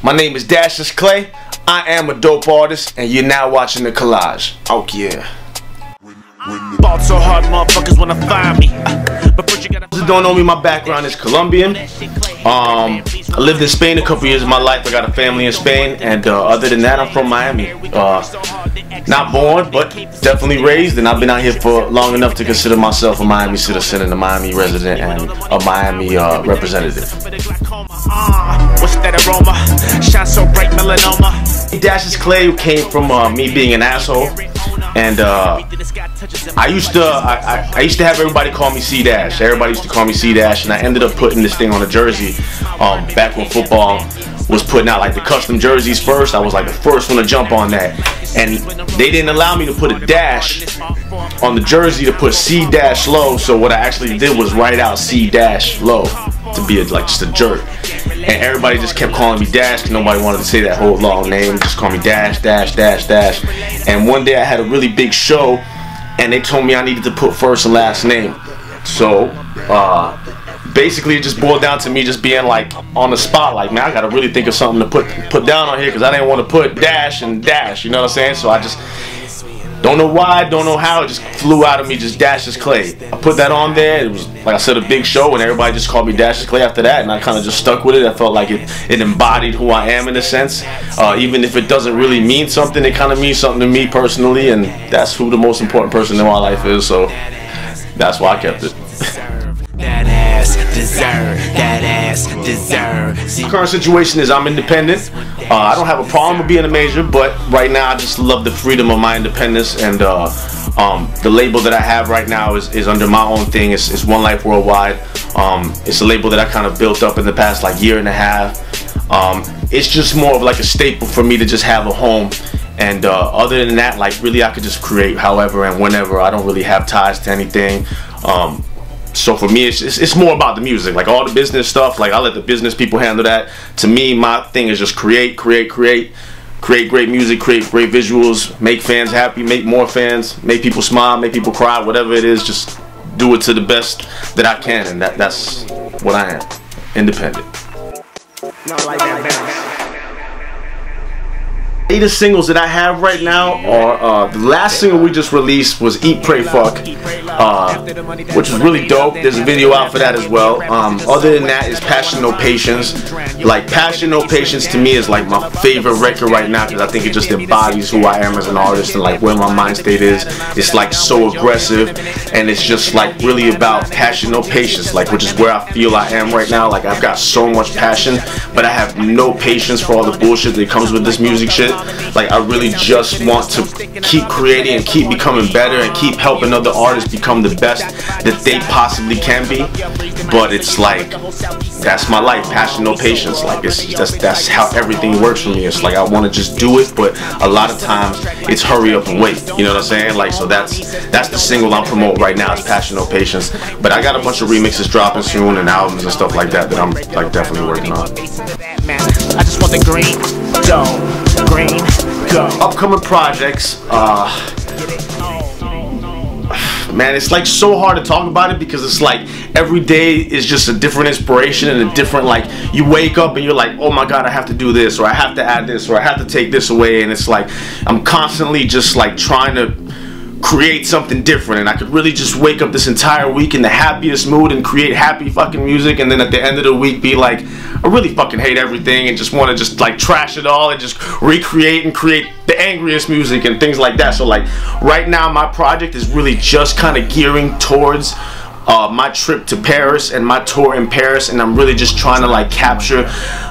My name is Dashius Clay. I am a dope artist, and you're now watching the Collage. Oh yeah. Bought so hard, motherfuckers wanna find me. But first you gotta. Those who don't know me, my background is Colombian. I lived in Spain a couple years of my life. I got a family in Spain, and other than that, I'm from Miami. Not born, but definitely raised, and I've been out here for long enough to consider myself a Miami citizen and a Miami resident and a Miami representative. What's that aroma? Shine so bright, melanoma. Dashius Clay came from me being an asshole, and I used to have everybody call me C Dash. Everybody used to call me C Dash, and I ended up putting this thing on a jersey back when football was putting out like the custom jerseys first. I was like the first one to jump on that, and they didn't allow me to put a dash on the jersey to put C Dash Low. So what I actually did was write out C Dash Low to be like just a jerk, and everybody just kept calling me Dash because nobody wanted to say that whole long name. Just call me Dash, Dash, Dash, Dash. And one day I had a really big show, and they told me I needed to put first and last name. So basically it just boiled down to me just being like on the spot, like, man, I gotta really think of something to put down on here, because I didn't want to put Dash and Dash, you know what I'm saying? So I just don't know why, don't know how, it just flew out of me, just Dashius Clay. I put that on there. It was, like I said, a big show, and everybody just called me Dashius Clay after that, and I kind of just stuck with it. I felt like it embodied who I am in a sense. Even if it doesn't really mean something, it kind of means something to me personally, and that's who the most important person in my life is, so that's why I kept it. The current situation is I'm independent. I don't have a problem with being a major, but right now I just love the freedom of my independence, and the label that I have right now is under my own thing. It's One Life Worldwide. It's a label that I kind of built up in the past like year and a half. It's just more of like a staple for me to just have a home, and other than that, like really I could just create however and whenever. I don't really have ties to anything. So for me, it's more about the music. Like all the business stuff, like I let the business people handle that. To me, my thing is just create great music, create great visuals, make fans happy, make more fans, make people smile, make people cry, whatever it is, just do it to the best that I can, and that's what I am, independent. Not like that. The singles that I have right now are the last single we just released was Eat, Pray, Fuck, which was really dope. There's a video out for that as well. Other than that is Passion No Patience. Like Passion No Patience to me is like my favorite record right now, because I think it just embodies who I am as an artist and like where my mind state is. It's like so aggressive, and it's just like really about passion, no patience, like which is where I feel I am right now. Like I've got so much passion, but I have no patience for all the bullshit that comes with this music shit. Like I really just want to keep creating and keep becoming better and keep helping other artists become the best that they possibly can be. But it's like, that's my life, passion, no patience. Like that's how everything works for me. It's like I want to just do it, but a lot of times it's hurry up and wait. You know what I'm saying? Like, so that's the single I'm promoting right now, is Passion No Patience. But I got a bunch of remixes dropping soon and albums and stuff like that I'm like definitely working on. I just want the green dough. Green go. Upcoming projects, man, it's like so hard to talk about it, because it's like every day is just a different inspiration and a different, like, you wake up and you're like, oh my god, I have to do this, or I have to add this, or I have to take this away, and it's like I'm constantly just like trying to create something different, and I could really just wake up this entire week in the happiest mood and create happy fucking music, and then at the end of the week be like, I really fucking hate everything, and just want to just like trash it all and just recreate and create the angriest music and things like that. So like right now my project is really just kind of gearing towards my trip to Paris and my tour in Paris, and I'm really just trying to like capture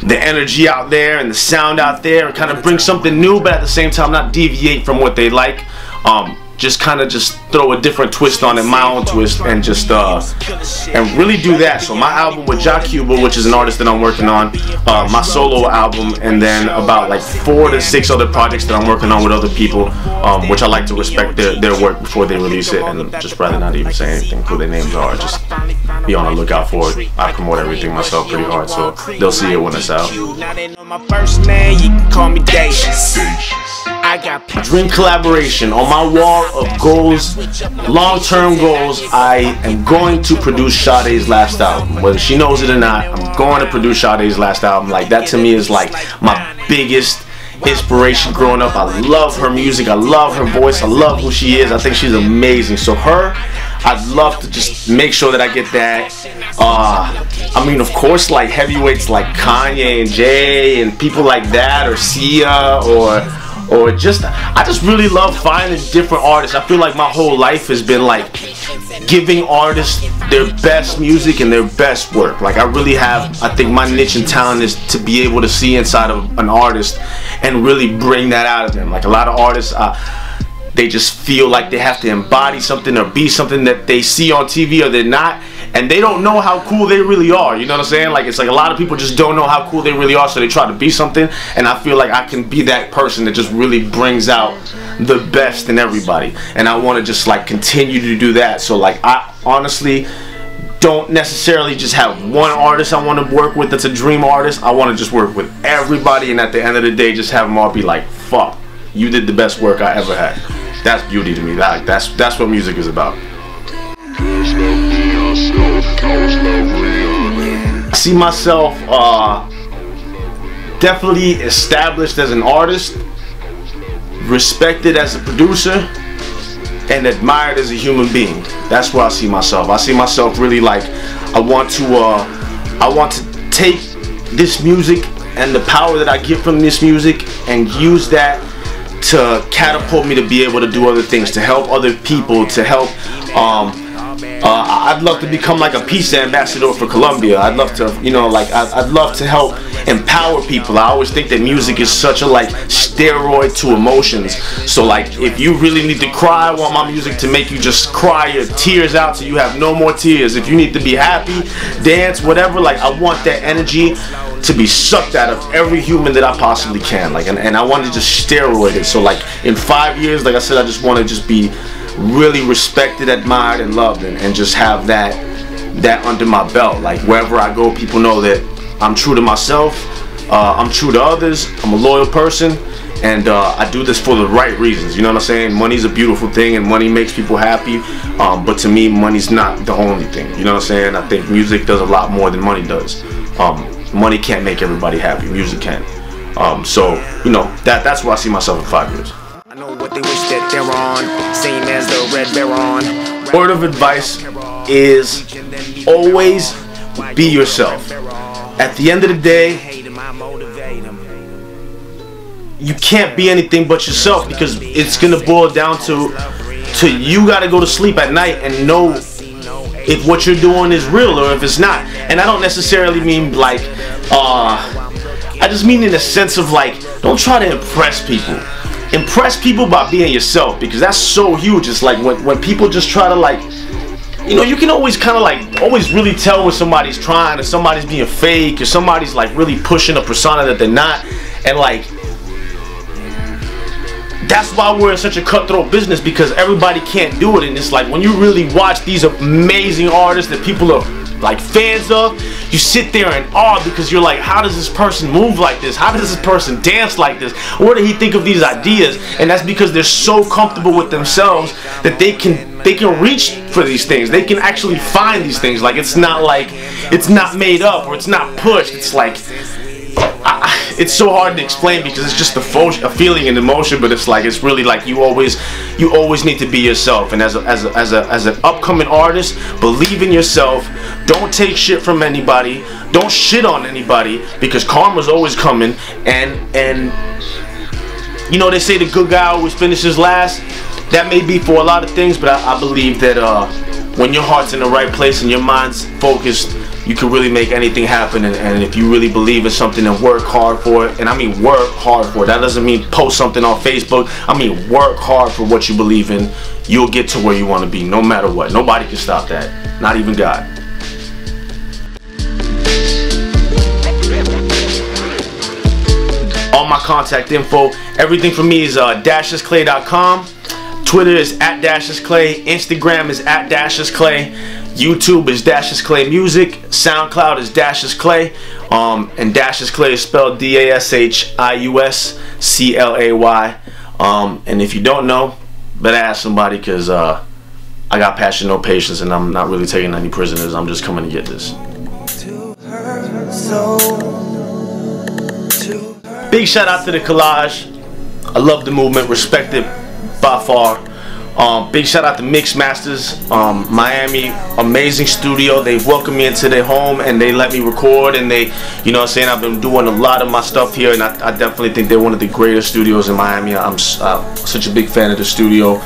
the energy out there and the sound out there and kind of bring something new, but at the same time not deviate from what they like. Just kind of just throw a different twist on it, my own twist, and just and really do that. So my album with Cuba, which is an artist that I'm working on, my solo album, and then about like 4 to 6 other projects that I'm working on with other people, which I like to respect their work before they release it, and just rather not even say anything who their names are, just be on the lookout for it. I promote everything myself pretty hard, so they'll see it when it's out. Now they know my first name, you can call me Dashius. I I got dream collaboration on my wall of goals, long-term goals. I am going to produce Sade's last album, whether she knows it or not. I'm going to produce Sade's last album. Like, that to me is like my biggest inspiration growing up. I love her music, I love her voice, I love who she is. I think she's amazing. So her, I'd love to just make sure that I get that. I mean, of course, like heavyweights like Kanye and Jay and people like that, or Sia, or just, I just really love finding different artists. I feel like my whole life has been like giving artists their best music and their best work. Like, I really have, I think my niche and talent is to be able to see inside of an artist and really bring that out of them. Like, a lot of artists, they just feel like they have to embody something or be something that they see on TV or they're not, and they don't know how cool they really are. You know what I'm saying? Like, it's like a lot of people just don't know how cool they really are, so they try to be something, and I feel like I can be that person that just really brings out the best in everybody, and I want to just like continue to do that. So like, I honestly don't necessarily just have one artist I want to work with that's a dream artist. I want to just work with everybody, and at the end of the day, just have them all be like, fuck, you did the best work I ever had. That's beauty to me. Like, that's what music is about. I see myself definitely established as an artist, respected as a producer, and admired as a human being. That's where I see myself. I see myself really like, I want to take this music and the power that I get from this music and use that to catapult me to be able to do other things, to help other people, to help I'd love to become like a peace ambassador for Colombia. I'd love to, you know, like I'd love to help empower people. I always think that music is such a like steroid to emotions. So like, if you really need to cry, I want my music to make you just cry your tears out so you have no more tears. If you need to be happy, dance, whatever, like I want that energy to be sucked out of every human that I possibly can. Like, and I want to just steroid it. So like in 5 years, like I said, I just want to just be really respected, admired, and loved, and just have that under my belt. Like, wherever I go, people know that I'm true to myself, I'm true to others, I'm a loyal person, and I do this for the right reasons. You know what I'm saying? Money's a beautiful thing, and money makes people happy, but to me, money's not the only thing. You know what I'm saying? I think music does a lot more than money does. Money can't make everybody happy, music can. So, you know, that's where I see myself in 5 years. I know what they wish that they're on, same as the Red Baron. Word of advice is always be yourself. At the end of the day, you can't be anything but yourself, because it's gonna boil down to you gotta go to sleep at night and know if what you're doing is real or if it's not. And I don't necessarily mean like I just mean in the sense of like, don't try to impress people. Impress people by being yourself, because that's so huge. It's like when people just try to, like, you know, you can always kind of like always really tell when somebody's trying, or somebody's being fake, or somebody's like really pushing a persona that they're not. And like, that's why we're in such a cutthroat business, because everybody can't do it. And it's like, when you really watch these amazing artists that people are like fans of, you sit there in awe, because you're like, how does this person move like this? How does this person dance like this? Where did he think of these ideas? And that's because they're so comfortable with themselves that they can reach for these things. They can actually find these things. Like, it's not like, it's not made up or it's not pushed. It's like, it's so hard to explain, because it's just a feeling and emotion, but it's like, it's really like you always need to be yourself. And as an upcoming artist, believe in yourself. Don't take shit from anybody. Don't shit on anybody, because karma's always coming. And you know, they say the good guy always finishes last. That may be for a lot of things, but I believe that when your heart's in the right place and your mind's focused, you can really make anything happen. And if you really believe in something and work hard for it, and I mean work hard for it, that doesn't mean post something on Facebook. I mean work hard for what you believe in. You'll get to where you want to be, no matter what. Nobody can stop that, not even God. All my contact info, everything for me is dashiusclay.com. Twitter is @DashiusClay. Instagram is @DashiusClay. YouTube is Dashius Clay Music. SoundCloud is Dashius Clay. And Dashius Clay is spelled DashiusClay. And if you don't know, better ask somebody, because I got passion, no patience, and I'm not really taking any prisoners. I'm just coming to get this. Big shout out to the Collage. I love the movement, respect it by far. Big shout out to Mix Masters, Miami, amazing studio. They welcomed me into their home and they let me record, and they, you know what I'm saying, I've been doing a lot of my stuff here, and I definitely think they're one of the greatest studios in Miami. I'm such a big fan of the studio.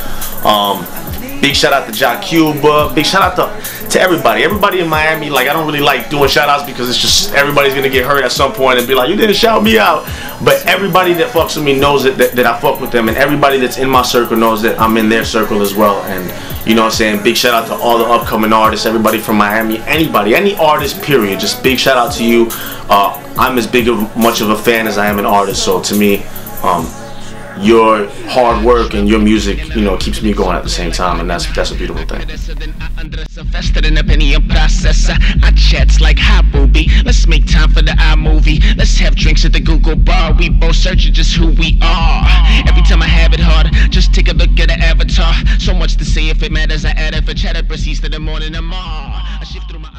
Big shout out to Ja Cuba. Big shout out to everybody in Miami. Like, I don't really like doing shout outs because it's just everybody's gonna get hurt at some point and be like, you didn't shout me out. But everybody that fucks with me knows that I fuck with them, and everybody that's in my circle knows that I'm in their circle as well. And you know what I'm saying, big shout out to all the upcoming artists, everybody from Miami, anybody, any artist, period. Just big shout out to you. I'm as much of a fan as I am an artist, so to me, your hard work and your music, you know, keeps me going at the same time, and that's a beautiful thing. I chats like, hi booby, let's make time for the iMovie. Let's have drinks at the Google bar. We both searching just who we are. Every time I have it hard, just take a look at the avatar. So much to say if it matters, I add it for chatter proceeds to the morning tomorrow. I shift through my